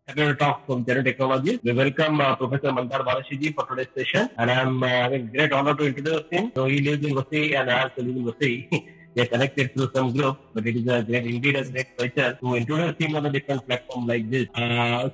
Happy to talk from General Technologies. We welcome Professor Mandar Balashi for today's session, and I'm having great honor to introduce him. So he lives in Vasai, and I also live in Vasai. We are connected through some group, but it is indeed a great pleasure to introduce him on a different platform like this.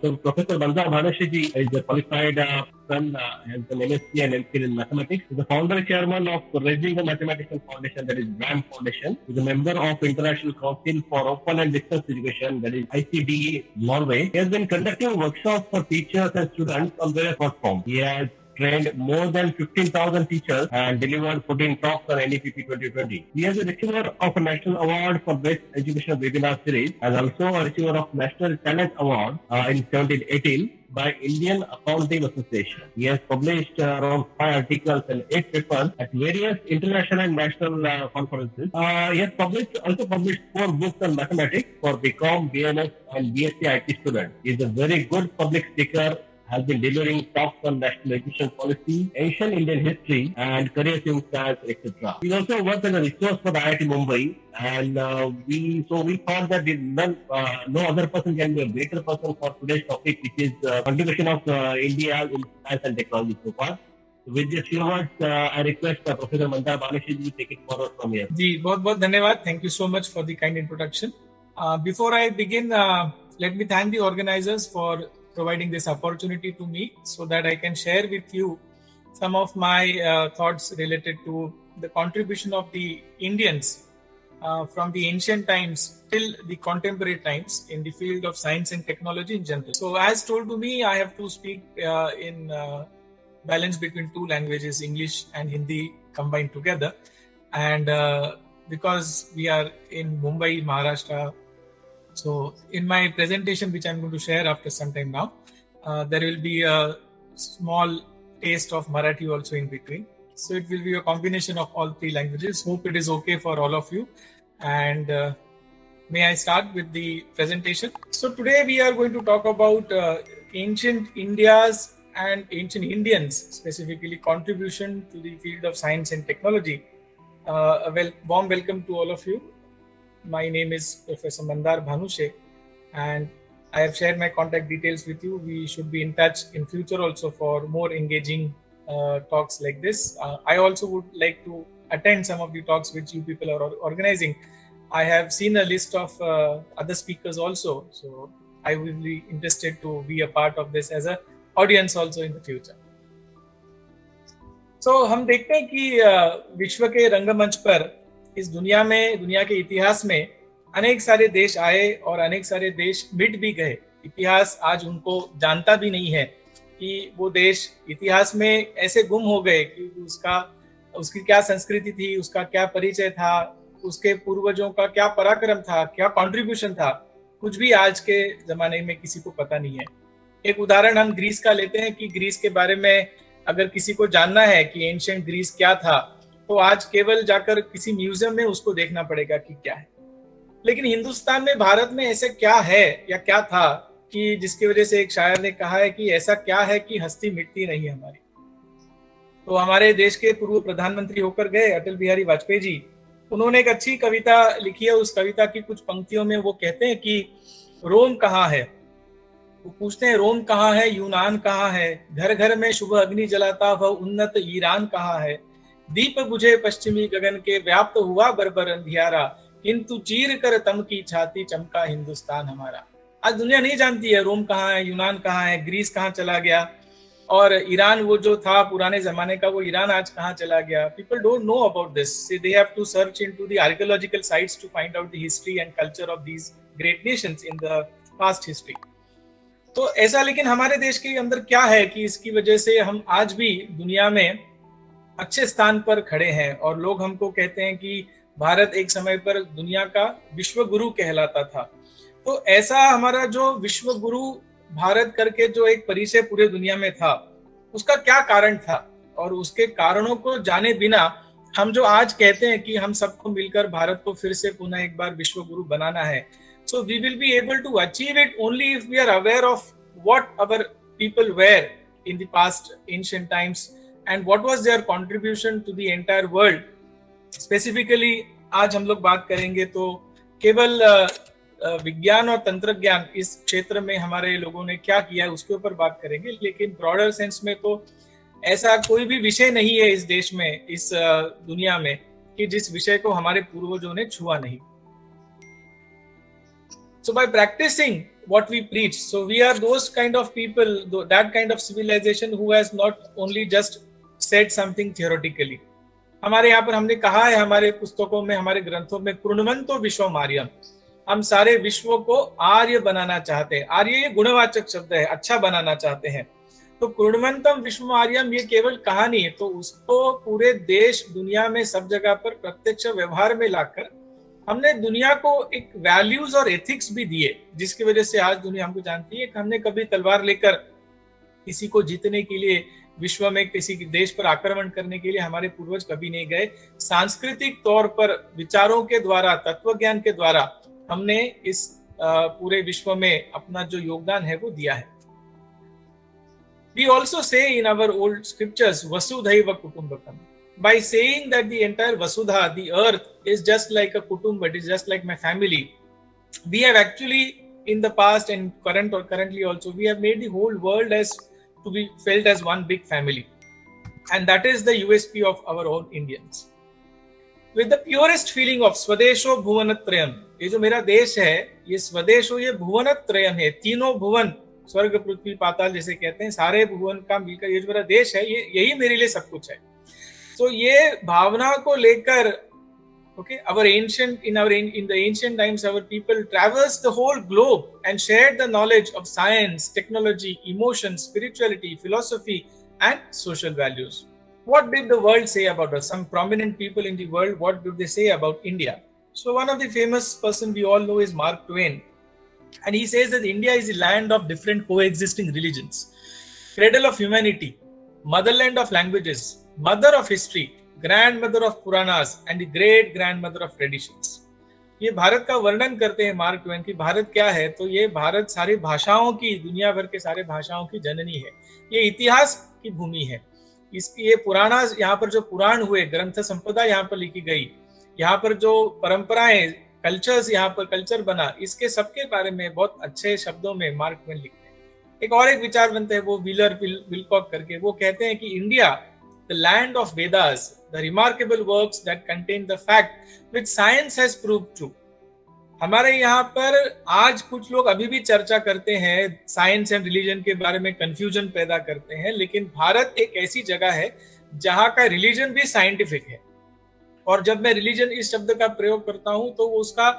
So Professor Mandar Balashi is a qualified person, has an MSc and MPhil in mathematics. He's the founder and chairman of Raising the Mathematical Foundation, that is RAM Foundation. He's a member of International Council for Open and Distance Education, that is ICDE Norway. He has been conducting workshops for teachers and students on various platforms. He has trained more than 15,000 teachers and delivered 14 talks on NEPP 2020. He is a receiver of a National Award for Best Educational Webinar Series and also a receiver of National Talent Award in 1718 by Indian Accounting Association. He has published around 5 articles and 8 papers at various international and national conferences. He has also published 4 books on mathematics for BCom, BMS and BSc IT students. He is a very good public speaker, has been delivering talks on national education policy, ancient Indian history, and career in science, etc. He also worked as a resource for the IIT Mumbai, and we thought that no other person can be a better person for today's topic, which is contribution of India in science and technology so far. With this few words, I request Professor Mandar Balashi to take it forward from here. जी बहुत धन्यवाद. Thank you so much for the kind introduction. Before I begin, let me thank the organizers for providing this opportunity to me so that I can share with you some of my thoughts related to the contribution of the Indians from the ancient times till the contemporary times in the field of science and technology in general. So as told to me, I have to speak in balance between 2 languages, English and Hindi combined together. And because we are in Mumbai, Maharashtra, so in my presentation, which I'm going to share after some time now, there will be a small taste of Marathi also in between. So it will be a combination of all 3 languages. Hope it is okay for all of you. And may I start with the presentation? So today we are going to talk about ancient India's and ancient Indians, specifically contribution to the field of science and technology. Warm welcome to all of you. My name is Professor Mandar Bhanushe, and I have shared my contact details with you. We should be in touch in future also for more engaging talks like this. I also would like to attend some of the talks which you people are organizing. I have seen a list of other speakers also, so I will be interested to be a part of this as an audience also in the future. So हम देखते हैं कि विश्व के रंगमंच पर इस दुनिया के इतिहास में अनेक सारे देश आए और अनेक सारे देश मिट भी गए. इतिहास आज उनको जानता भी नहीं है कि वो देश इतिहास में ऐसे गुम हो गए कि उसकी क्या संस्कृति थी, उसका क्या परिचय था, उसके पूर्वजों का क्या पराक्रम था, क्या कंट्रीब्यूशन था, कुछ भी आज के जमाने में किसी को पता नहीं है. एक उदाहरण हम ग्रीस का लेते हैं कि ग्रीस के बारे में अगर किसी को जानना है कि एंशिएंट ग्रीस क्या था, तो आज केवल जाकर किसी म्यूजियम में उसको देखना पड़ेगा कि क्या है. लेकिन हिंदुस्तान में, भारत में ऐसे क्या है या क्या था कि जिसकी वजह से एक शायर ने कहा है कि ऐसा क्या है कि हस्ती मिटती नहीं हमारी. तो हमारे देश के पूर्व प्रधानमंत्री होकर गए अटल बिहारी वाजपेयी जी, उन्होंने एक अच्छी कविता लिखी है. उस कविता की कुछ पंक्तियों में वो कहते हैं कि रोम कहाँ है. वो पूछते हैं रोम कहाँ है, यूनान कहाँ है, घर घर में शुभ अग्नि जलाता वह उन्नत ईरान कहाँ है, दीप बुझे पश्चिमी गगन के व्याप्त हुआ बर्बर अंधियारा, किंतु चीर कर तम की छाती चमका हिंदुस्तान हमारा. आज दुनिया नहीं जानती है रोम कहाँ है, यूनान कहाँ है, ग्रीस कहाँ चला गया, और ईरान वो जो था पुराने जमाने का, वो ईरान आज कहाँ चला गया. People don't know about this. They have to search into the archaeological sites to find out the history and culture of these great nations in the past history. तो ऐसा लेकिन हमारे देश के अंदर क्या है कि इसकी वजह से हम आज भी दुनिया में अच्छे स्थान पर खड़े हैं, और लोग हमको कहते हैं कि भारत एक समय पर दुनिया का विश्व गुरु कहलाता था. तो ऐसा हमारा जो विश्व गुरु भारत करके जो एक परिचय पूरे दुनिया में था, उसका क्या कारण था, और उसके कारणों को जाने बिना हम जो आज कहते हैं कि हम सबको मिलकर भारत को फिर से पुनः एक बार विश्व गुरु बनाना है, so we will be able to achieve it only if we are aware of what our people were in the past ancient times and what was their contribution to the entire world. Specifically आज हम लोग बात करेंगे तो केवल विज्ञान और तंत्र ज्ञान इस क्षेत्र में हमारे लोगों ने क्या किया है उसके ऊपर बात करेंगे, लेकिन ब्रॉडर सेंस में तो ऐसा कोई भी विषय नहीं है इस देश में, इस दुनिया में, कि जिस विषय को हमारे पूर्वजों ने छुआ नहीं। So by practicing what we preach, so we are those kind of people, that kind of civilization who has not only just said something theoretically. हमारे यहाँ पर हमने कहा है हमारे पुस्तकों में, हमारे ग्रंथों में, कुर्णवंतो विश्वम आर्यम, हम सारे विश्व को आर्य बनाना चाहते हैं। आर्य ये गुणवाचक शब्द है, अच्छा बनाना चाहते हैं। तो कुर्णवंतम विश्वम आर्यम ये केवल कहानी है, तो उसको पूरे देश दुनिया में सब जगह पर प्रत्यक्ष व्यवहार में लाकर हमने दुनिया को एक वैल्यूज और एथिक्स भी दिए, जिसकी वजह से आज दुनिया हमको जानती है कि हमने कभी तलवार लेकर किसी को जीतने के लिए, विश्व में किसी देश पर आक्रमण करने के लिए हमारे पूर्वज कभी नहीं गए। सांस्कृतिक तौर पर विचारों के द्वारा, तत्व ज्ञान के द्वारा हमने इस पूरे विश्व में अपना जो योगदान है वो दिया है। We also say in our old scriptures, Vasudhaiva Kutumbakam. By saying that the entire Vasudha, the earth, is just like a kutumba, it is just like my family, we have actually in the past and currently also, we have made the whole world as to be felt as one big family. And that is the USP of our own Indians. With the purest feeling of Swadesho Bhuvanatrayam, ये जो मेरा देश है, ये स्वदेशो, ये भुवनत्रयम है, तीनों भुवन, स्वर्ग पृथ्वी पाताल जैसे कहते हैं, सारे भुवन का मिलकर ये जो मेरा देश है, ये यही मेरे लिए सब कुछ है। तो ये भावना को लेकर, okay, in the ancient times, our people traversed the whole globe and shared the knowledge of science, technology, emotion, spirituality, philosophy, and social values. What did the world say about us? Some prominent people in the world, what did they say about India? So one of the famous person we all know is Mark Twain. And he says that India is the land of different coexisting religions, cradle of humanity, motherland of languages, mother of history, grandmother of Puranas, and the great grandmother of traditions. ये भारत का वर्णन करते हैं mark Twain की भारत क्या है, तो ये भारत सारी भाषाओं की, दुनिया भर के सारे भाषाओं की जननी है, ये इतिहास की भूमि है। इसकी ये पुराना, यहाँ पर जो पुराण हुए, ग्रंथ संपदा यहाँ पर लिखी गई, यहाँ पर जो परंपराएं, कल्चर्स, यहाँ पर कल्चर बना, इसके सबके बारे में बहुत अच्छे शब्दों में मार्क ट्वेन लिखते हैं। एक विचारवंत है वो व्हीलर विलकॉक करके, वो कहते हैं कि India, the land of Vedas, the remarkable works that contain the fact which science has proved true. हमारे यहाँ पर आज कुछ लोग अभी भी चर्चा करते हैं, साइंस एंड रिलीजन के बारे में कंफ्यूजन पैदा करते हैं, लेकिन भारत एक ऐसी जगह है जहाँ का रिलीजन भी साइंटिफिक है। और जब मैं रिलीजन इस शब्द का प्रयोग करता हूँ तो उसका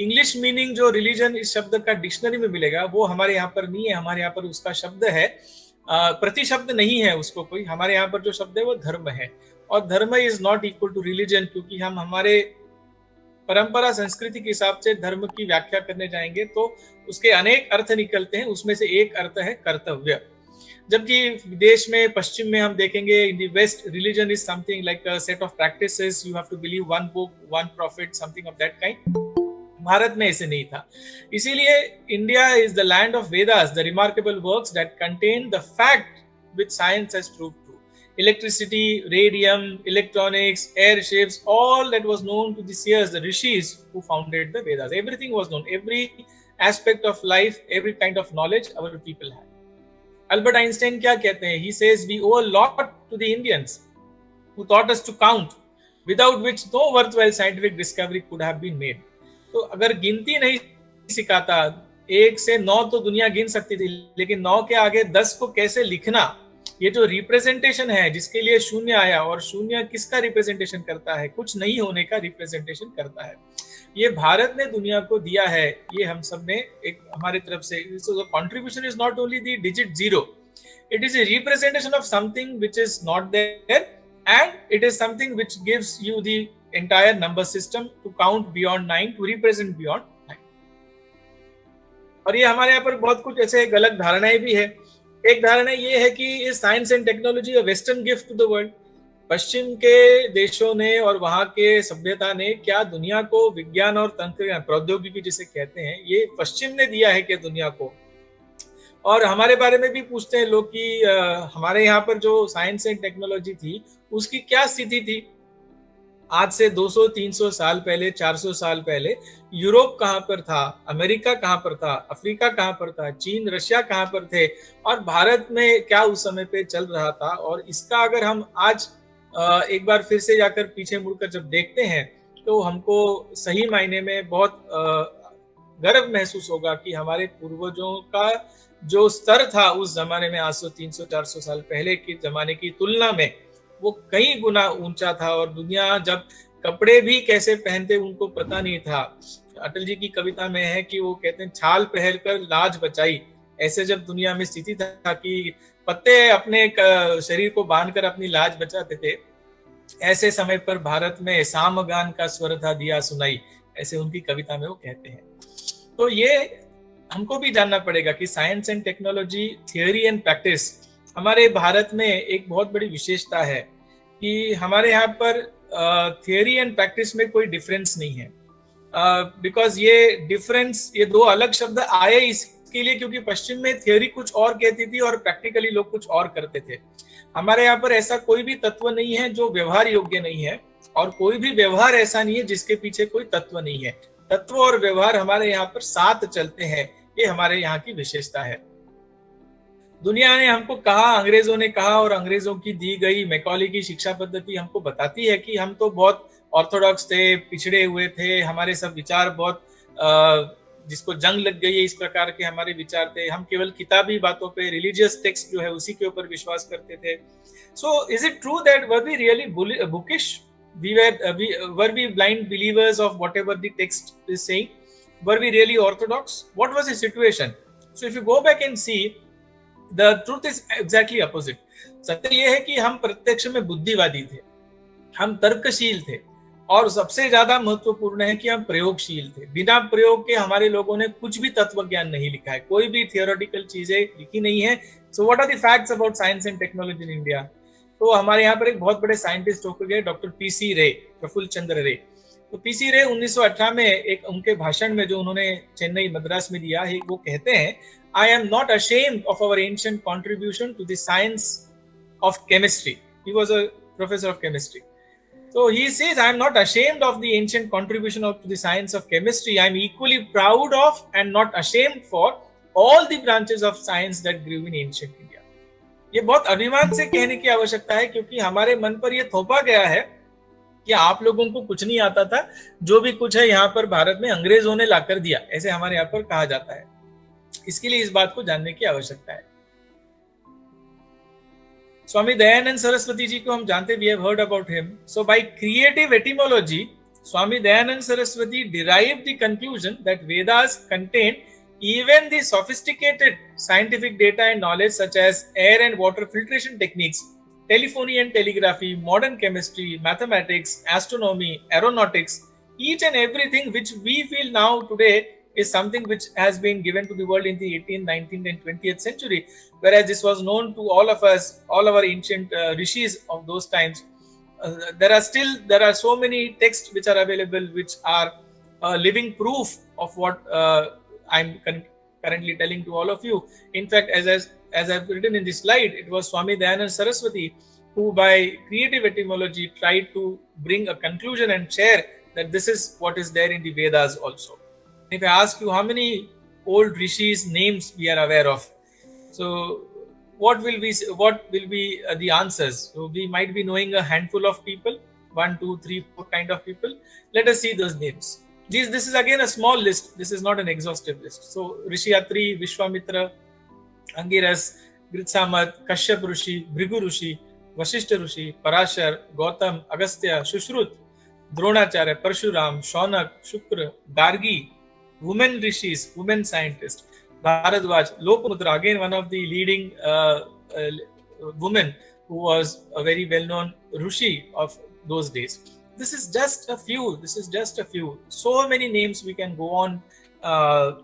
इंग्लिश मीनिंग जो रिलीजन इस शब्द का डिक्शनरी में मिलेगा वो हमारे यहाँ पर नहीं है। हमारे यहाँ पर उसका शब्द है, प्रतिशब्द नहीं है उसको कोई, हमारे यहाँ पर जो शब्द है वो धर्म है। और dharma is not equal to religion, क्योंकि हम हमारे परंपरा संस्कृति के हिसाब से धर्म की व्याख्या करने जाएंगे तो उसके अनेक अर्थ निकलते हैं, उसमें से एक अर्थ है कर्तव्य। जबकि विदेश में, पश्चिम में हम देखेंगे, in the west, religion is something like a set of practices, you have to believe one book, one prophet, something of that kind. Bharat में ऐसे नहीं था। इसीलिए India is the land of Vedas, the remarkable works that contain the fact which science has proved true. Electricity, radium, electronics, airships, all that was known to the seers, the rishis who founded the Vedas. Everything was known. Every aspect of life, every kind of knowledge our people had. Albert Einstein क्या कहते हैं? He says we owe a lot to the Indians who taught us to count, without which no worthwhile scientific discovery could have been made. तो अगर गिनती नहीं सिखाता, 1 से 9 तो दुनिया गिन सकती थी, लेकिन 9 के आगे 10 को कैसे लिखना, ये जो रिप्रेजेंटेशन है जिसके लिए शून्य आया, और शून्य किसका रिप्रेजेंटेशन करता है? कुछ नहीं होने का रिप्रेजेंटेशन करता है। ये भारत ने दुनिया को दिया है, ये हम सब ने एक हमारे तरफ से। Contribution is not only the digit 0, it is a representation of something which is not there, and it is something which gives you the entire number system to count beyond 9, to represent beyond 9। और ये हमारे यहाँ पर बहुत कुछ ऐसे गलत धारणाएं भी है। एक धारणा ये है कि science and technology a western gift to the world. पश्चिम के देशों ने और वहां के सभ्यता ने क्या दुनिया को विज्ञान और तंत्र, प्रौद्योगिकी जिसे कहते हैं, ये पश्चिम ने दिया है क्या दुनिया को। और हमारे बारे में भी पूछते हैं लोग कि हमारे यहाँ पर जो साइंस एंड टेक्नोलॉजी थी उसकी क्या स्थिति थी। आज से 200-300 साल पहले, 400 साल पहले यूरोप कहाँ पर था, अमेरिका कहाँ पर था, अफ्रीका कहाँ पर था, चीन रशिया कहाँ पर थे, और भारत में क्या उस समय पे चल रहा था। और इसका अगर हम आज एक बार फिर से जाकर पीछे मुड़कर जब देखते हैं तो हमको सही मायने में बहुत गर्व महसूस होगा कि हमारे पूर्वजों का जो स्तर था उस जमाने में, आज से 300-400 साल पहले के जमाने की तुलना में, वो कई गुना ऊंचा था। और दुनिया जब कपड़े भी कैसे पहनते उनको पता नहीं था। अटल जी की कविता में है कि वो कहते हैं, छाल पहनकर लाज बचाई। ऐसे जब दुनिया में स्थिति था कि पत्ते अपने शरीर को बांधकर अपनी लाज बचाते थे, ऐसे समय पर भारत में सामगान का स्वर था दिया सुनाई, ऐसे उनकी कविता में वो कहते हैं। तो ये हमको भी जानना पड़ेगा कि science and technology, theory and practice, हमारे भारत में एक बहुत बड़ी विशेषता है कि हमारे यहाँ पर थियोरी एंड प्रैक्टिस में कोई डिफरेंस नहीं है। बिकॉज ये डिफरेंस, ये दो अलग शब्द आए इसके लिए क्योंकि पश्चिम में थियोरी कुछ और कहती थी और प्रैक्टिकली लोग कुछ और करते थे। हमारे यहाँ पर ऐसा कोई भी तत्व नहीं है जो व्यवहार योग्य नहीं है, और कोई भी व्यवहार ऐसा नहीं है जिसके पीछे कोई तत्व नहीं है। तत्व और व्यवहार हमारे यहाँ पर साथ चलते हैं, ये हमारे यहाँ की विशेषता है। दुनिया ने हमको कहा, अंग्रेजों ने कहा, और अंग्रेजों की दी गई मैकॉले की शिक्षा पद्धति हमको बताती है कि हम तो बहुत ऑर्थोडॉक्स थे, पिछड़े हुए थे, हमारे सब विचार बहुत जिसको जंग लग गई है इस प्रकार के हमारे विचार थे। हम केवल किताबी बातों पे, रिलीजियस टेक्स्ट जो है उसी के ऊपर विश्वास करते थे। So is it true that were we really bookish? Were we blind believers of whatever the text is saying? Were we really orthodox? What was the situation? So if you go back and see, the truth is exactly opposite. सत्य यह है कि हम प्रत्यक्ष में बुद्धिवादी थे, हम तर्कशील थे, और सबसे ज्यादा महत्वपूर्ण है कि हम प्रयोगशील थे। बिना प्रयोग के हमारे लोगों ने कुछ भी तत्व ज्ञान नहीं लिखा है, कोई भी थियोरेटिकल चीजें लिखी नहीं है। So what are the facts about science and technology in India? तो हमारे यहाँ पर एक बहुत बड़े साइंटिस्ट होकर गए, डॉक्टर पीसी रे, प्रफुल्ल चंद्र रे। तो पीसी रे 1918 में एक उनके भाषण में जो उन्होंने चेन्नई मद्रास में दिया है, वो कहते हैं, I am not ashamed of our ancient contribution to the science of chemistry. He was a professor of chemistry. So he says, I am not ashamed of the ancient contribution to the science of chemistry. I am equally proud of and not ashamed for all the branches of science that grew in ancient India. ये बहुत अभिमान से कहने की आवश्यकता है, क्योंकि हमारे मन पर यह थोपा गया है कि आप लोगों को कुछ नहीं आता था, जो भी कुछ है यहाँ पर भारत में अंग्रेजों ने लाकर दिया, ऐसे हमारे यहाँ पर कहा जाता है। इसके लिए इस बात को जानने की आवश्यकता है। स्वामी दयानंद सरस्वती जी को हम जानते, we have heard about him. So by creative etymology, Swami Dayanand Saraswati derived the conclusion that Vedas contain even the sophisticated scientific data and knowledge such as air and water filtration techniques, telephony and telegraphy, modern chemistry, mathematics, astronomy, aeronautics, each and everything which we feel now today is something which has been given to the world in the 18th, 19th and 20th century, whereas this was known to all of us, all our ancient rishis of those times. There are so many texts which are available which are living proof of what I'm currently telling to all of you. In fact, as I've written in this slide, it was Swami Dayanand Saraswati who by creative etymology tried to bring a conclusion and share that this is what is there in the Vedas also. If I ask you how many old rishis names we are aware of, so what will be the answers? So we might be knowing a handful of people, 1, 2, 3, 4 kind of people. Let us see those names. This is again a small list. This is not an exhaustive list. So Rishi Atri, Vishwamitra, Angiras, Gritsamat, Kashyap Rishi, Bhrigu Rishi, Vasishta Rishi, Parashar, Gautam, Agastya, Shushrut, Dronacharya, Parshuram, Shaunak, Shukra, Gargi, women rishis, women scientists, Bharadwaj, Lopamudra, again one of the leading women who was a very well-known rishi of those days. This is just a few. So many names we can go on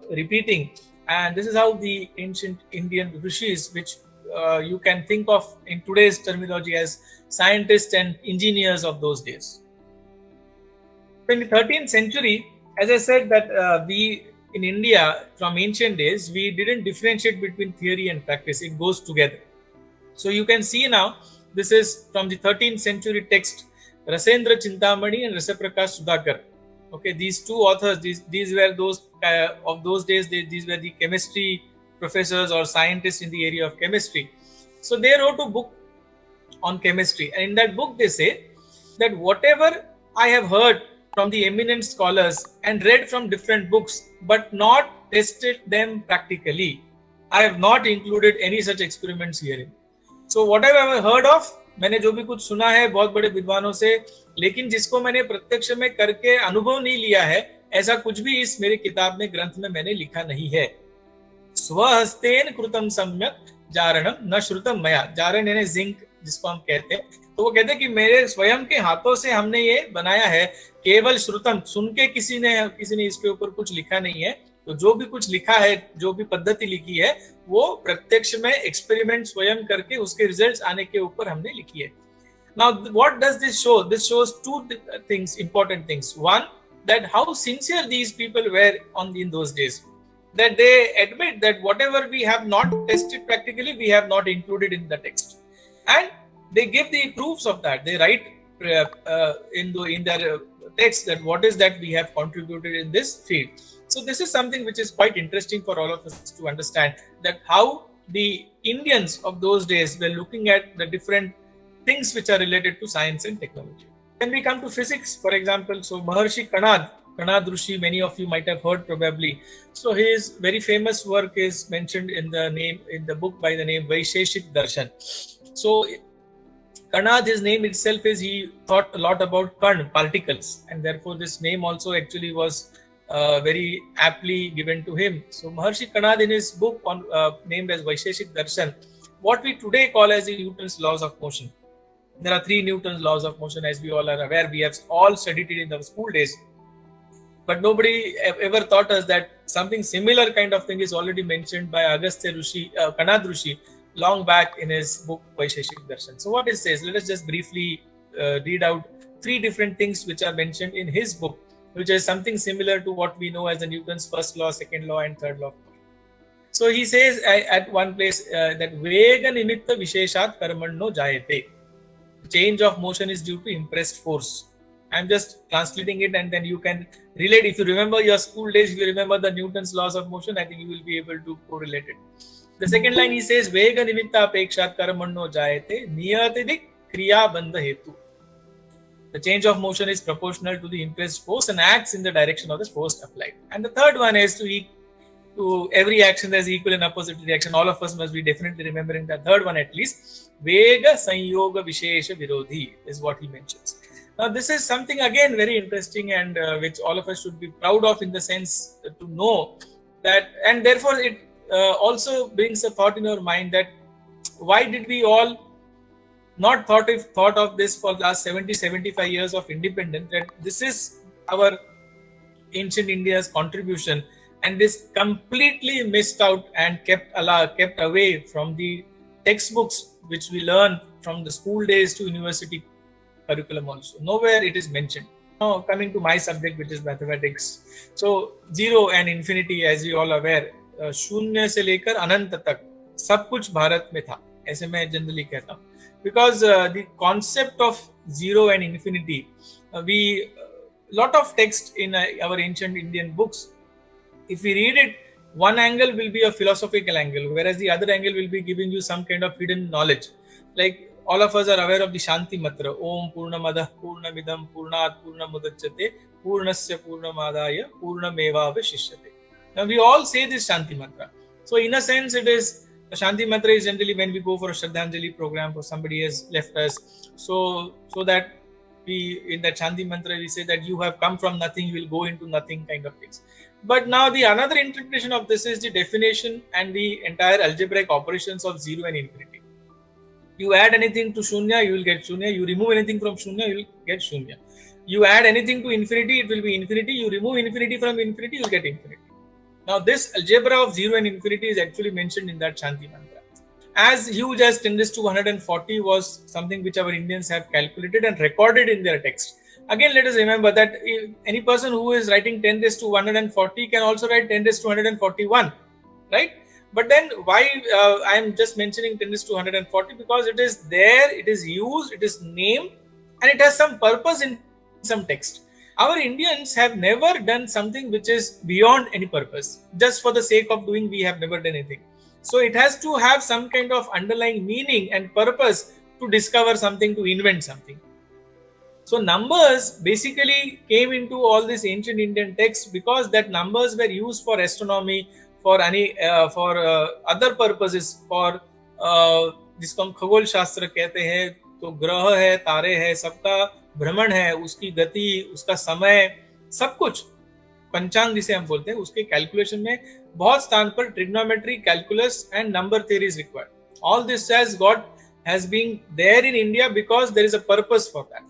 repeating, and this is how the ancient Indian rishis, which you can think of in today's terminology as scientists and engineers of those days. In the 13th century, as I said, that we in India from ancient days, we didn't differentiate between theory and practice. It goes together. So you can see now, this is from the 13th century text Rasendra Chintamani and Rasaprakash Sudhakar. Okay, these two authors, these were those of those days. These were the chemistry professors or scientists in the area of chemistry. So they wrote a book on chemistry, and in that book they say that whatever I have heard from the eminent scholars and read from different books, but not tested them practically, I have not included any such experiments herein. So what I have heard of, मैंने जो भी कुछ सुना है बहुत बड़े विद्वानों से, लेकिन जिसको मैंने प्रत्यक्ष में करके अनुभव नहीं लिया है, ऐसा कुछ भी इस मेरी किताब में ग्रंथ में मैंने लिखा नहीं है. स्वहस्तेन कृतम सम्यक जारणम न श्रुतम मया. जारण यानी जिंक जिसको हम कहते हैं. तो वो कहते हैं कि मेरे स्वयं के हाथों से हमने ये बनाया है, केवल श्रुतम, सुन के किसी ने इसके ऊपर कुछ लिखा नहीं है. तो जो भी कुछ लिखा है, जो भी पद्धति लिखी है, वो प्रत्यक्ष में एक्सपेरिमेंट स्वयं करके उसके रिजल्ट्स आने के ऊपर हमने लिखी है. Now what does this show? This shows two things, important things. One, that how sincere these people were in those days, that they admit that whatever we have not tested practically, we have not included in the text, and they give the proofs of that. They write in their text that what is that we have contributed in this field. So this is something which is quite interesting for all of us to understand, that how the Indians of those days were looking at the different things which are related to science and technology. When we come to physics, for example, so Maharshi Kanad Rishi, many of you might have heard probably. So his very famous work is mentioned in the book by the name Vaisheshik Darshan. So Kanad, his name itself is, he thought a lot about Karn, particles, and therefore this name also actually was very aptly given to him. So Maharshi Kanad, in his book named as Vaisheshik Darshan, what we today call as the Newton's laws of motion. There are 3 Newton's laws of motion, as we all are aware. We have all studied it in our school days. But nobody ever thought us that something similar kind of thing is already mentioned by Agastya Rishi, Kanad Rishi, long back in his book Vaisheshik Darshan. So what it says, let us just briefly read out 3 different things which are mentioned in his book, which is something similar to what we know as the Newton's first law, second law, and third law. So he says at one place that Vega nimitta visheshat karmanno jayate. Change of motion is due to impressed force. I'm just translating it, and then you can relate. If you remember your school days, if you remember the Newton's laws of motion, I think you will be able to correlate it. The second line, he says, Vega nimitta apekshat karmanno jayate niyatidik kriya bandha hetu. The change of motion is proportional to the impressed force and acts in the direction of the force applied. And the third one is to every action there's equal and opposite reaction. All of us must be definitely remembering the third one at least. Vega sanyoga vishesha virodhi is what he mentions. Now this is something again very interesting, and which all of us should be proud of, in the sense to know that, and therefore it also brings a thought in our mind that why did we all not thought of this for the last 70-75 years of independence, that this is our ancient India's contribution, and this completely missed out and kept away from the textbooks which we learn from the school days to university curriculum also. Nowhere it is mentioned. Now coming to my subject, which is mathematics. So 0 and infinity, as you all are aware, शून्य से लेकर अनंत तक सब कुछ भारत में था, ऐसे मैं जनरली कहता हूँ. Because the concept of 0 and infinity, lot of text in our ancient Indian books, if we read it, one angle will be a philosophical angle, whereas the other angle will be giving you some kind of hidden knowledge. Like all of us are aware of the Shanti Mantra, Om Purnamadah Purnamidam Purnat Purnamudachyate Purnasya Purnamadaya Purnameva Vashishyate. Now we all say this Shanti Mantra. So in a sense, it is, the Shanti Mantra is generally when we go for a Shraddhanjali program for somebody has left us. So that we, in that Shanti Mantra, we say that you have come from nothing, you will go into nothing, kind of things. But now the another interpretation of this is the definition and the entire algebraic operations of 0 and infinity. You add anything to Shunya, you will get Shunya. You remove anything from Shunya, you will get Shunya. You add anything to infinity, it will be infinity. You remove infinity from infinity, you will get infinity. Now this algebra of 0 and infinity is actually mentioned in that Shanti Mantra. As huge as 10 raised to 140 was something which our Indians have calculated and recorded in their text. Again, let us remember that any person who is writing 10 raised to 140 can also write 10 raised to 141, right? But then why I am just mentioning 10 raised to 140? Because it is there, it is used, it is named, and it has some purpose in some text. Our Indians have never done something which is beyond any purpose. Just for the sake of doing, we have never done anything. So it has to have some kind of underlying meaning and purpose to discover something, to invent something. So numbers basically came into all these ancient Indian texts because that numbers were used for astronomy, for any other purposes, for जिसको हम खगोल शास्त्र कहते हैं, तो ग्रह है, तारे है, सबका भ्रमण है, उसकी गति, उसका समय, सब कुछ पंचांग जिसे हम बोलते हैं, उसके कैलकुलेशन में बहुत स्थान पर trigonometry, calculus and number theory is required. All this has been there in India because there is a purpose for that.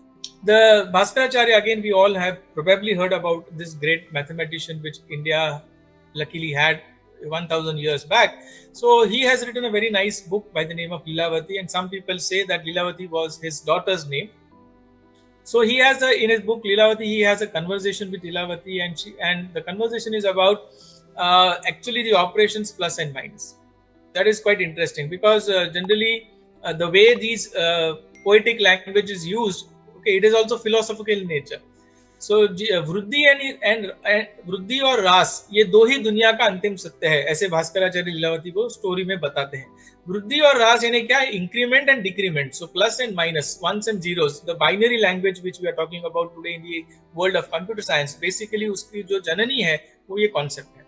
The Bhaskaracharya, again, we all have probably heard about this great mathematician which India luckily had 1000 years back. So he has written a very nice book by the name of Lilavati, and some people say that Lilavati was his daughter's name. So he has in his book Lilavati, he has a conversation with Lilavati, and the conversation is about actually the operations plus and minus. That is quite interesting because generally the way these poetic language is used, okay, it is also philosophical in nature. So वृद्धि and वृद्धि और ह्रास, ये दो ही दुनिया का अंतिम सत्य है, ऐसे भास्कराचार्य लीलावती को स्टोरी में बताते हैं. वृद्धि और ह्रास यानी क्या? Increment and decrement. So plus and minus, ones and zeros, the binary language which we are talking about today in the world of computer science, basically उसकी जो जननी है वो ये कॉन्सेप्ट है.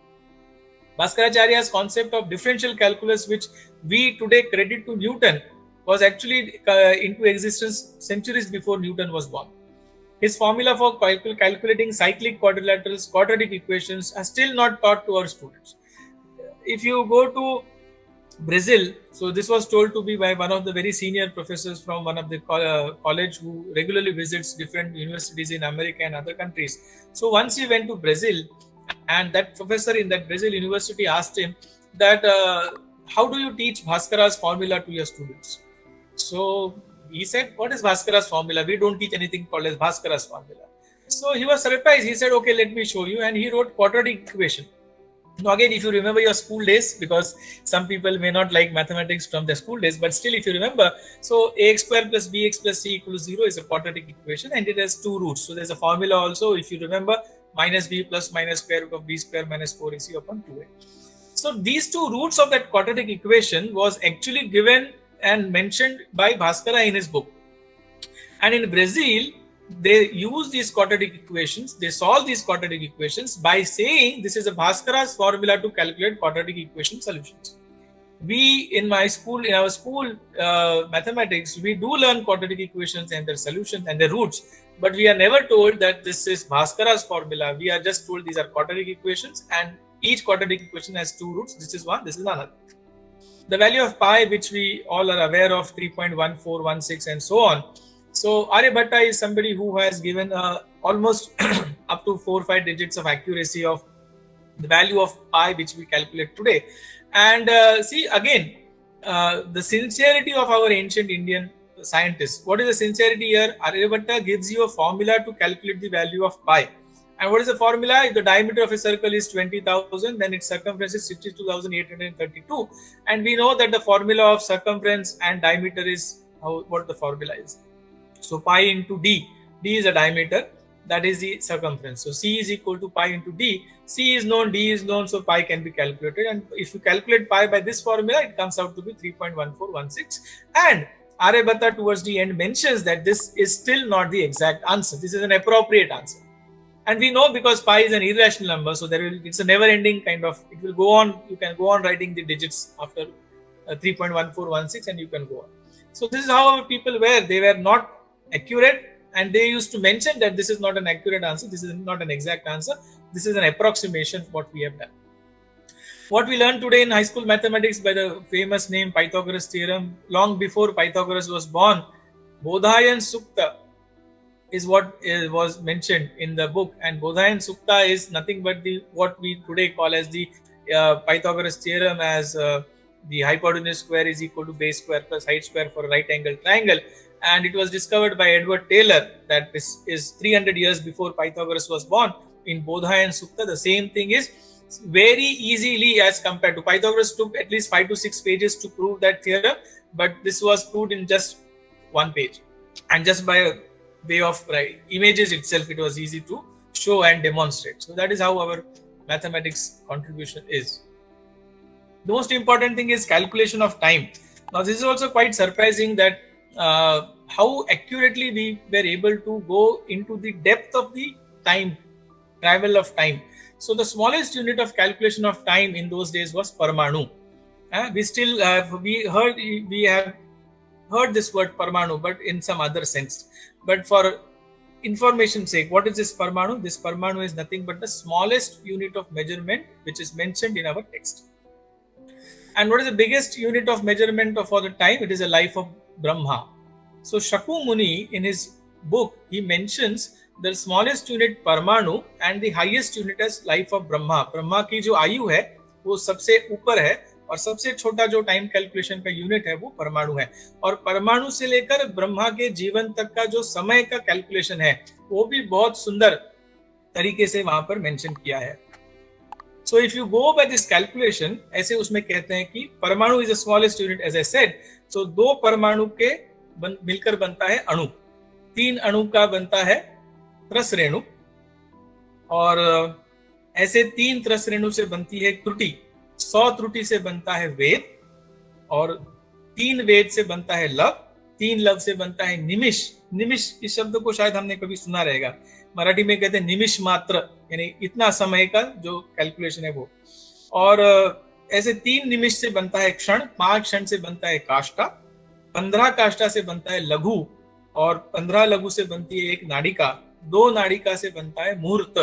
Bhaskaracharya's concept of differential calculus, which we today credit to Newton, was actually into existence centuries before Newton was born. His formula for calculating cyclic quadrilaterals, quadratic equations are still not taught to our students. If you go to Brazil, so this was told to be by one of the very senior professors from one of the college who regularly visits different universities in America and other countries. So once he went to Brazil, and that professor in that Brazil university asked him that how do you teach Bhaskara's formula to your students? So he said, what is Bhaskara's formula? We don't teach anything called as Bhaskara's formula. So he was surprised. He said, okay, let me show you. And he wrote quadratic equation. Now again, if you remember your school days, because some people may not like mathematics from their school days, but still if you remember, so ax square plus bx plus c equals 0 is a quadratic equation, and it has two roots. So there's a formula also, if you remember, minus b plus minus square root of b square minus 4ac upon 2a. So these two roots of that quadratic equation was actually given and mentioned by Bhaskara in his book. And in Brazil, they use these quadratic equations, they solve these quadratic equations by saying this is a Bhaskara's formula to calculate quadratic equation solutions. We in our school mathematics, we do learn quadratic equations and their solutions and their roots, but we are never told that this is Bhaskara's formula. We are just told these are quadratic equations, and each quadratic equation has two roots. This is one, this is another. The value of pi, which we all are aware of, 3.1416 and so on. So Aryabhatta is somebody who has given almost up to 4 or 5 digits of accuracy of the value of pi, which we calculate today. And see again, the sincerity of our ancient Indian scientists. What is the sincerity here? Aryabhatta gives you a formula to calculate the value of pi. And what is the formula? If the diameter of a circle is 20,000, then its circumference is 62,832. And we know that the formula of circumference and diameter is what the formula is. So pi into d. D is a diameter. That is the circumference. So C is equal to pi into d. C is known, d is known, so pi can be calculated. And if you calculate pi by this formula, it comes out to be 3.1416. And Aryabhatta towards the end mentions that this is still not the exact answer. This is an appropriate answer. And we know because pi is an irrational number, so it's a never-ending kind of, it will go on, you can go on writing the digits after 3.1416 and you can go on. So this is how our people were. They were not accurate, and they used to mention that this is not an accurate answer, this is not an exact answer, this is an approximation of what we have done. What we learned today in high school mathematics by the famous name Pythagoras theorem, long before Pythagoras was born, Bodhayan Sukta is what was mentioned in the book, and Bodhayan Sukta is nothing but what we today call as the Pythagoras theorem, as the hypotenuse square is equal to base square plus height square for a right angle triangle. And it was discovered by Edward Taylor that this is 300 years before Pythagoras was born. In Bodhayan Sukta, the same thing is very easily as compared to Pythagoras took at least 5 to 6 pages to prove that theorem, but this was proved in just one page. And just by way of images itself, it was easy to show and demonstrate. So that is how our mathematics contribution is. The most important thing is calculation of time. Now this is also quite surprising that how accurately we were able to go into the depth of the time, travel of time. So the smallest unit of calculation of time in those days was Parmanu. We have heard this word Parmanu, but in some other sense. But for information's sake, what is this Parmanu? This Parmanu is nothing but the smallest unit of measurement which is mentioned in our text. And what is the biggest unit of measurement for the time? It is the life of Brahma. So Shakyamuni, in his book, he mentions the smallest unit Parmanu and the highest unit as life of Brahma. Brahma की जो आयु है वो सबसे ऊपर है और सबसे छोटा जो टाइम कैलकुलेशन का यूनिट है वो परमाणु है. और परमाणु से लेकर ब्रह्मा के जीवन तक का जो समय का कैलकुलेशन है वो भी बहुत सुंदर तरीके से वहां पर मेंशन किया है. So if you go by this calculation, ऐसे उसमें कहते हैं कि परमाणु is the smallest unit as I said. So दो परमाणु के मिलकर बनता है अणु. 3 अणु का बनता है त्रस रेणु और ऐसे 3 त्रस रेणु से बनती है त्रुटि. 100 त्रुटि से बनता है वेद और 3 वेद से बनता है लव. 3 लव से बनता है निमिष. निमिष इस शब्द को शायद हमने कभी सुना रहेगा. मराठी में कहते हैं निमिष मात्र, यानी इतना समय का जो कैलकुलेशन है वो. और ऐसे 3 निमिष से बनता है क्षण. 5 क्षण से बनता है काष्ठा. 15 काष्ठा से बनता है लघु और 15 लघु से बनती है एक नाड़िका. 2 नाड़िका से बनता है मुहूर्त.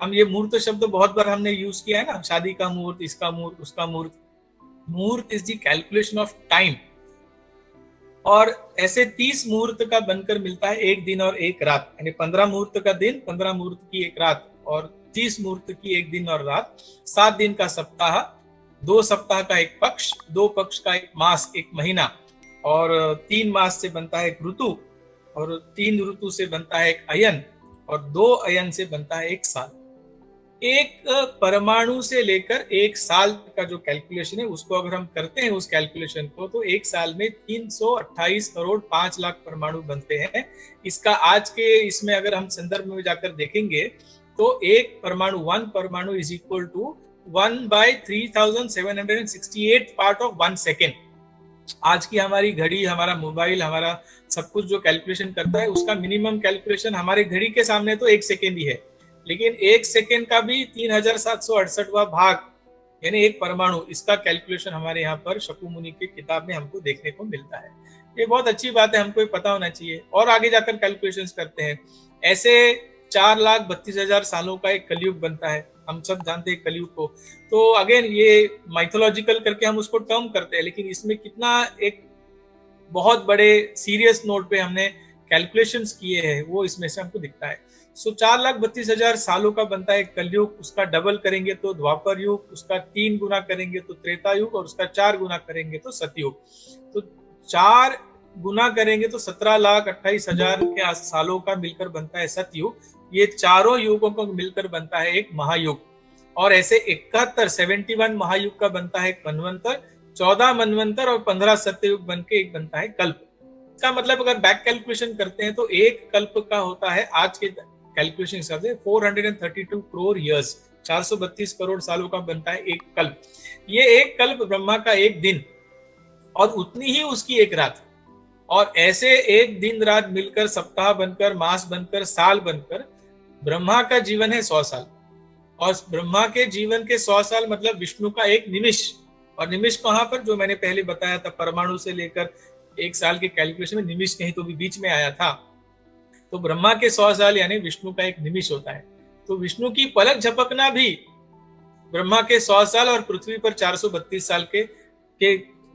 हम ये मुहूर्त शब्द बहुत बार हमने यूज किया है ना, शादी का मुहूर्त, इसका मुहूर्त, उसका मुहूर्त. मुहूर्त is the calculation of time. और ऐसे 30 मुहूर्त का बनकर मिलता है एक दिन और एक रात, यानी 15 मुहूर्त का दिन, 15 मुहूर्त की एक रात और 30 मुहूर्त की एक दिन और रात. 7 दिन का सप्ताह, 2 सप्ताह का एक पक्ष, 2 पक्ष का एक मास, एक महीना और 3 मास से बनता है एक ऋतु और 3 ऋतु से बनता है एक अयन और 2 अयन से बनता है एक साल. एक परमाणु से लेकर एक साल का जो कैलकुलेशन है उसको अगर हम करते हैं उस कैलकुलेशन को, तो एक साल में 328 करोड़ 5 लाख परमाणु बनते हैं. इसका आज के इसमें अगर हम संदर्भ में जाकर देखेंगे तो एक परमाणु, 1 परमाणु is equal to 1/3768 part of 1 second. आज की हमारी घड़ी, हमारा मोबाइल, हमारा सब कुछ जो कैलकुलेशन करता है उसका मिनिमम कैलकुलेशन हमारे घड़ी के सामने तो 1 सेकेंड ही है, लेकिन 1 सेकेंड का भी 3768वां भाग यानी एक परमाणु, इसका कैलकुलेशन हमारे यहाँ पर शकुमुनि की किताब में हमको देखने को मिलता है. ये बहुत अच्छी बात है, हमको ये पता होना चाहिए. और आगे जाकर कैलकुलेशंस करते हैं. ऐसे 4,32,000 सालों का एक कलयुग बनता है. हम सब जानते हैं कलयुग को. तो अगेन ये माइथोलॉजिकल करके हम उसको टर्म करते हैं, लेकिन इसमें कितना एक बहुत बड़े सीरियस नोट पे हमने कैलकुलेशंस किए हैं वो इसमें से हमको दिखता है. सो 4,32,000 सालों का बनता है कलयुग. उसका डबल करेंगे तो द्वापर युग, उसका 3 गुना करेंगे तो त्रेता युग और उसका 4 गुना करेंगे तो सतयुग. तो 4 गुना करेंगे तो 17,28,000 के सालों का मिलकर बनता है सतयुग. ये चारों युगों को मिलकर बनता है एक महायुग. और ऐसे 71 महायुग का बनता है एक मनवंतर, 14 मनवंतर और 15 सत्ययुग बन के एक बनता है कल्प. इसका मतलब अगर बैक कैलकुलेशन करते हैं तो एक कल्प का होता है आज के कैलकुलेशन हिसाब से 432 करोड़ ईयर्स, 432 करोड़ सालों का बनता है एक कल्प. ये एक कल्प ब्रह्मा का एक दिन और उतनी ही उसकी एक रात. और ऐसे एक दिन रात मिलकर सप्ताह बनकर, मास बनकर, साल बनकर ब्रह्मा का जीवन है 100 साल. और ब्रह्मा के जीवन के 100 साल मतलब विष्णु का एक निमिष. और निमिष कहाँ पर, जो मैंने पहले बताया था, परमाणु से लेकर एक साल के कैलकुलेशन में निमिष कहीं तो भी बीच में आया था. तो ब्रह्मा के 100 साल यानी विष्णु का एक निमिष होता है. तो विष्णु की पलक झपकना भी ब्रह्मा के 100 साल और पृथ्वी पर 432 साल के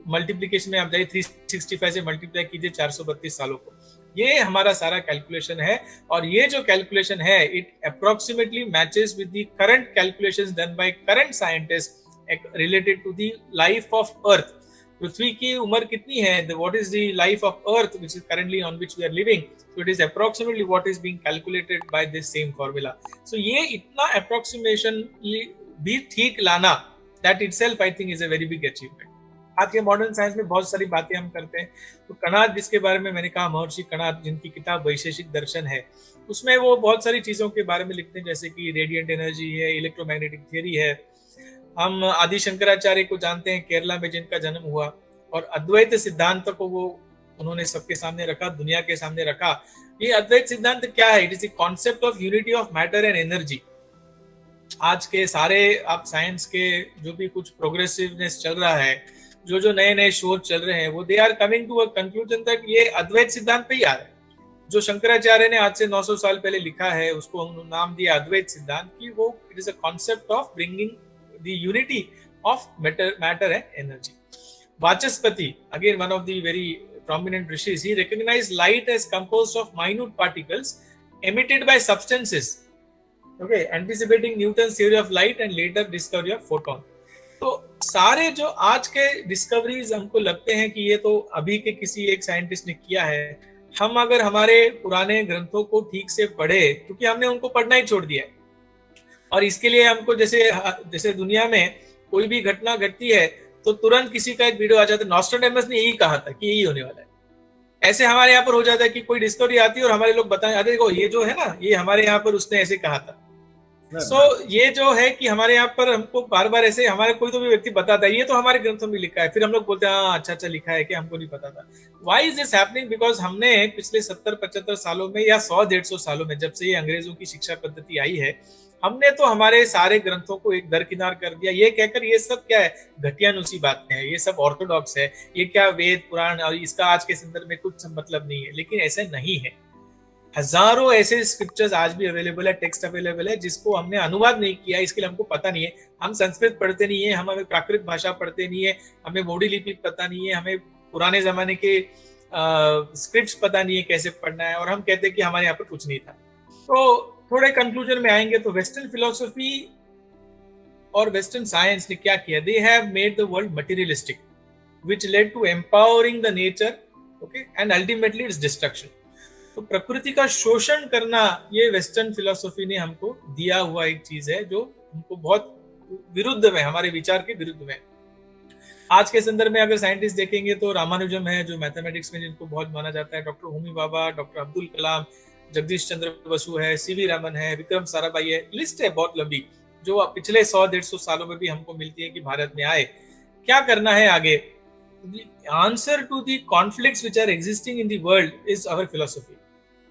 मल्टीप्लीकेशन में आप जाइए, 365 से मल्टीप्लाई कीजिए 432 सालों को. ये हमारा सारा कैलकुलेशन है. और ये जो कैलकुलेशन है it approximately matches with the current calculations done by current scientist related to the life of earth. पृथ्वी की उम्र कितनी है, what is the life of earth which is currently on which we are living. So it is approximately what is being calculated by this same formula. So ये इतना approximation भी ठीक लाना, that itself I think is a very big achievement. आज के modern science में बहुत सारी बातें हम करते हैं। तो कणाद, जिसके बारे में मैंने कहा, महर्षि कणाद, जिनकी किताब वैशेषिक दर्शन है, उसमें वो बहुत सारी चीजों के बारे में लिखते हैं, जैसे कि रेडिएंट एनर्जी है, इलेक्ट्रोमैग्नेटिक थियरी है। हम आदि शंकराचार्य को जानते हैं, केरला में जिनका जन्म हुआ, और अद्वैत सिद्धांत को वो उन्होंने सबके सामने रखा, दुनिया के सामने रखा। ये अद्वैत सिद्धांत क्या है? It is the concept of unity of matter and energy. आज के सारे आप साइंस के जो भी कुछ प्रोग्रेसिवनेस चल रहा है, जो जो नए नए शोध चल रहे हैं, वो they are coming to a conclusion तक ये अद्वैत सिद्धांत पे ही आ रहा है। जो शंकराचार्य ने आज से 900 साल पहले लिखा है, उसको हम नाम दिया अद्वैत सिद्धांत, की वो it is a concept of bringing the unity of matter and energy. Vachaspati, again one of the very prominent rishis, he recognized light as composed of minute particles emitted by substances, okay, anticipating Newton's theory of light and later discovery of photon. तो सारे जो आज के discoveries हमको लगते हैं कि ये तो अभी के किसी एक साइंटिस्ट ने किया है। हम अगर हमारे पुराने ग्रंथों को ठीक से पढ़े, क्योंकि हमने उनको पढ़ना ही छोड़ दिया है, और इसके लिए हमको जैसे दुनिया में कोई भी घटना घटती है तो तुरंत किसी का एक वीडियो आ जाता है, नॉस्ट्राडेमस ने यही कहा था कि यही होने वाला है। ऐसे हमारे यहाँ पर हो जाता है कि कोई डिस्कवरी आती है और हमारे लोग बताएं, अरे देखो ये जो है ना, ये हमारे यहाँ पर उसने ऐसे कहा था। ये जो है कि हमारे यहाँ पर हमको बार बार ऐसे हमारे कोई तो भी व्यक्ति बताता है, ये तो हमारे ग्रंथों में लिखा है, फिर हम लोग बोलते हैं हाँ अच्छा लिखा है, कि हमको नहीं पता था। Why is this happening? Because हमने पिछले 70-75 सालों में या 100-150 सालों में, जब से ये अंग्रेजों की शिक्षा पद्धति आई है, हमने तो हमारे सारे ग्रंथों को एक दरकिनार कर दिया, ये कहकर ये सब क्या है, घटियानुसी बातें हैं, ये सब ऑर्थोडॉक्स है, ये क्या वेद पुराण, और इसका आज के संदर्भ में कुछ मतलब नहीं है। लेकिन ऐसे नहीं है। हजारों ऐसे स्क्रिप्चर्स आज भी अवेलेबल है, टेक्स्ट अवेलेबल है, जिसको हमने अनुवाद नहीं किया, इसके लिए हमको पता नहीं है। हम संस्कृत पढ़ते नहीं है, हमें प्राकृत भाषा पढ़ते नहीं है, हमें मोडी लिपि पता नहीं है, हमें पुराने जमाने के स्क्रिप्ट्स पता नहीं है कैसे पढ़ना है, और हम कहते हैं कि हमारे यहाँ पर कुछ नहीं था। तो थोड़े कंक्लूजन में आएंगे तो वेस्टर्न फिलोसफी और वेस्टर्न साइंस ने क्या किया? They have made the world materialistic, which led to empowering the nature, okay, and ultimately its destruction. तो प्रकृति का शोषण करना, ये वेस्टर्न फिलोसफी ने हमको दिया हुआ एक चीज है, जो हमको बहुत विरुद्ध में, हमारे विचार के विरुद्ध में। आज के संदर्भ में अगर साइंटिस्ट देखेंगे तो रामानुजम है, जो मैथमेटिक्स में जिनको बहुत माना जाता है, डॉक्टर होमी भाभा, डॉक्टर अब्दुल कलाम, जगदीश चंद्र बसु है, सीवी रमन है, विक्रम साराभाई है, लिस्ट है बहुत लंबी, जो पिछले 100-150 सालों में भी हमको मिलती है कि भारत में आए। क्या करना है आगे? Answer to the conflicts which are existing in the world is our philosophy.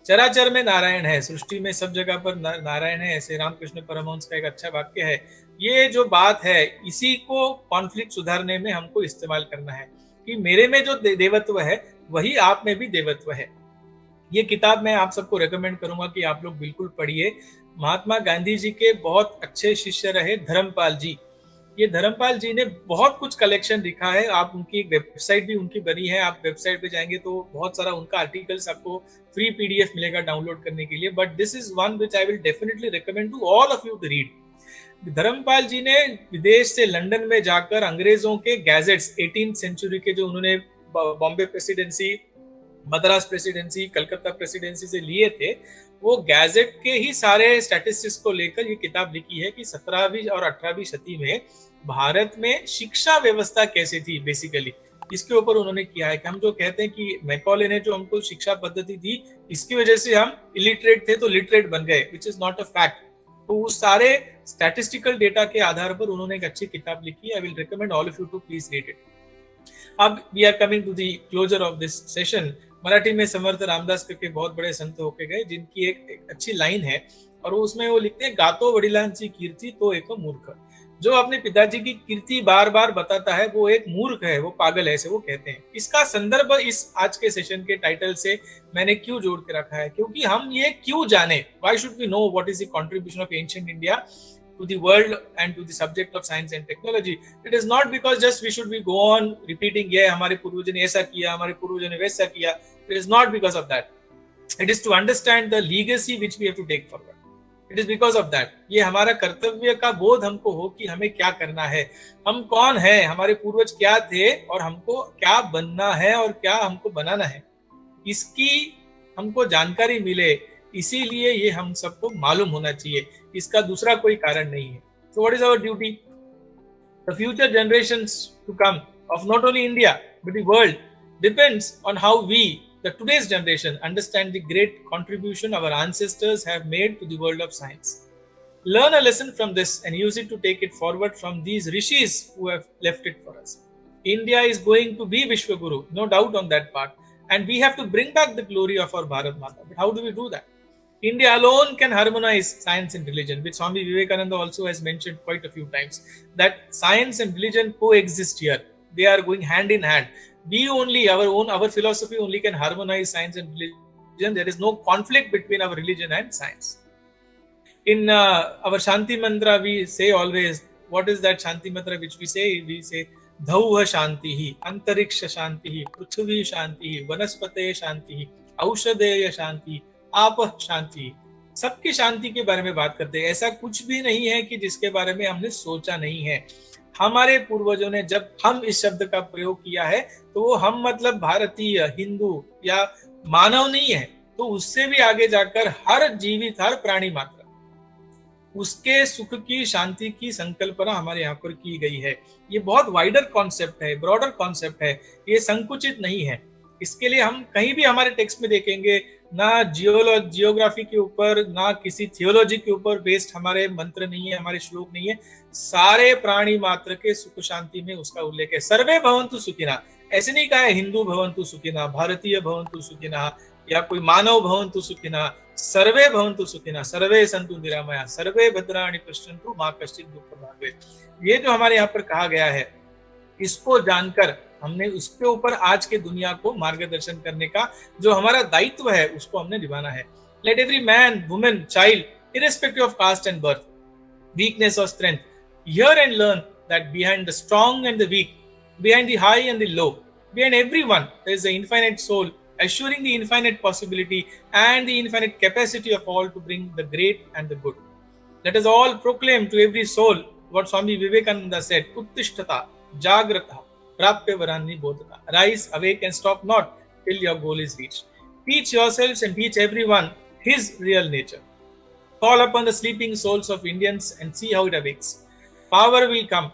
चराचर में नारायण है, सृष्टि में सब जगह पर नारायण है, ऐसे रामकृष्ण परमहंस का एक अच्छा वाक्य है। ये जो बात है, इसी को कॉन्फ्लिक्ट सुधारने में हमको इस्तेमाल करना है, कि मेरे में जो देवत्व है वही आप में भी देवत्व है। ये किताब मैं आप सबको रेकमेंड करूंगा कि आप लोग बिल्कुल पढ़िए। महात्मा गांधी जी के बहुत अच्छे शिष्य रहे धर्मपाल जी। ये धर्मपाल जी ने बहुत कुछ कलेक्शन लिखा है। आप उनकी वेबसाइट भी उनकी बनी है, आप वेबसाइट पे जाएंगे तो बहुत सारा उनका आर्टिकल्स आपको फ्री पीडीएफ मिलेगा डाउनलोड करने के लिए। But this is one which I will definitely recommend to all of you to read. Dharampal ji ने विदेश से लंदन में जाकर अंग्रेजों के गैजेट्स 18th सेंचुरी के, जो उन्होंने Bombay presidency, Madras presidency, Calcutta presidency से लिए थे, वो गैजेट के ही सारे स्टैटिस्टिक्स को लेकर ये किताब लिखी है कि 17वीं और 18वीं शती में भारत में शिक्षा व्यवस्था कैसे थी। बेसिकली इसके ऊपर उन्होंने किया है कि हम जो कहते हैं कि मैकॉले ने जो हमको शिक्षा पद्धति दी, इसकी वजह से हम इलिटरेट थे तो लिटरेट बन गए, which is not a fact. तो उस सारे स्टैटिस्टिकल डेटा के आधार पर उन्होंने एक अच्छी किताब लिखी है। I will recommend all of you to please read it. अब we are coming to the closure of this session. Marathi में समर्थ रामदास करके बहुत बड़े संत होके गए, जिनकी एक अच्छी लाइन है, और उसमें वो लिखते हैं, गातो वडिलांची कीर्ती तो एक मूर्ख। जो अपने पिताजी की कीर्ति बार बार बताता है वो एक मूर्ख है, वो पागल है, ऐसे वो कहते हैं। इसका संदर्भ इस आज के सेशन के टाइटल से मैंने क्यों जोड़ के रखा है, क्योंकि हम ये क्यों जाने, why should we know what is the contribution of ancient India to the world and to the subject of science and technology. It is not because just we should be go on repeating, ये हमारे पूर्वजों ने ऐसा किया, हमारे पूर्वजों ने वैसा किया. It is not because of that. It is to understand the legacy which we have to take forward. It is because of that. ये हमारा कर्तव्य का बोध हमको हो कि हमें क्या करना है, हम कौन है, हमारे पूर्वज क्या थे और हमको क्या बनना है और क्या हमको बनाना है, इसकी हमको जानकारी मिले। इसीलिए ये हम सबको मालूम होना चाहिए, इसका दूसरा कोई कारण नहीं है। So what is our duty? The future generations to come, of not only India but the world depends on how we, the today's generation, understand the great contribution our ancestors have made to the world of science. Learn a lesson from this and use it to take it forward from these rishis who have left it for us. India is going to be Vishwaguru, no doubt on that part. And we have to bring back the glory of our Bharat Mata. But how do we do that? India alone can harmonize science and religion, which Swami Vivekananda also has mentioned quite a few times, that science and religion coexist here. They are going hand in hand. We only, our philosophy only can harmonize science and religion. There is no conflict between our religion and science. In our Shanti mantra, we say always, what is that Shanti mantra which we say? We say, Dhauva Shantihi, Antariksha Shantihi, Prithvi Shantihi, Vanaspate Shantihi, Aushadeya Shanti, Apah Shanti. सबकी शांति के बारे में बात करते हैं. ऐसा कुछ भी नहीं है कि जिसके बारे में हमने सोचा नहीं है. हमारे पूर्वजों ने जब हम इस शब्द का प्रयोग किया है तो वो हम मतलब भारतीय, हिंदू या मानव नहीं है, तो उससे भी आगे जाकर हर जीवित, हर प्राणी मात्र, उसके सुख की, शांति की संकल्पना हमारे यहाँ पर की गई है. ये बहुत वाइडर कॉन्सेप्ट है, ब्रॉडर कॉन्सेप्ट है, ये संकुचित नहीं है. इसके लिए हम कहीं भी हमारे टेक्स्ट में देखेंगे, ना जियोग्राफी के ऊपर, ना किसी थियोलॉजी के ऊपर बेस्ड हमारे मंत्र नहीं है, हमारे श्लोक नहीं है. सारे प्राणी मात्र के सुख शांति में उसका उल्लेख है. सर्वे भवन्तु सुखिनः, ऐसे नहीं कहा है हिंदू भवन्तु सुखिनः, भारतीय भवन्तु सुखिनः या कोई मानव भवन्तु सुखिनः. सर्वे भवन्तु सुखिनः, सर्वे सन्तु निरामयाः, सर्वे भद्राणि पश्यन्तु मा कश्चित् दुःखं भाग् भवेत्. ये जो हमारे यहाँ पर कहा गया है, इसको जानकर हमने उसके ऊपर आज के दुनिया को मार्गदर्शन करने का जो हमारा दायित्व है उसको हमने निभाना है. Let every man, women, child, irrespective of caste and birth, weakness or strength, hear and learn that behind the strong and the weak, behind the high and the low, behind everyone there is the infinite soul, assuring the infinite possibility and the infinite capacity of all to bring the great and the good. Let us all proclaim to every soul what Swami Vivekananda said, Uttishtata, Jagrata, Prapya Varani Bodhata. Rise, awake and stop not till your goal is reached. Teach yourselves and teach everyone his real nature. Call upon the sleeping souls of Indians and see how it awakes. Power will come,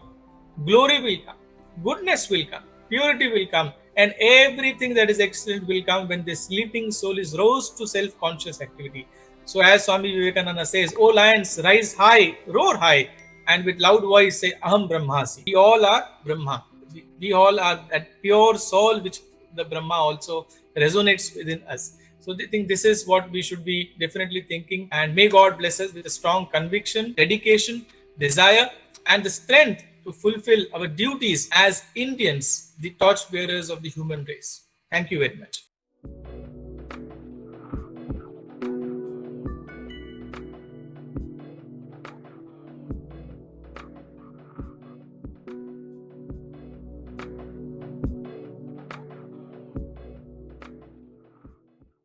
glory will come, goodness will come, purity will come, and everything that is excellent will come when the sleeping soul is roused to self-conscious activity. So as Swami Vivekananda says, O lions, rise high, roar high, and with loud voice say, Aham Brahmasi. We all are Brahma. We all are that pure soul which the Brahma also resonates within us. So I think this is what we should be definitely thinking, and may God bless us with a strong conviction, dedication, desire, and the strength to fulfill our duties as Indians, the torch bearers of the human race. Thank you very much.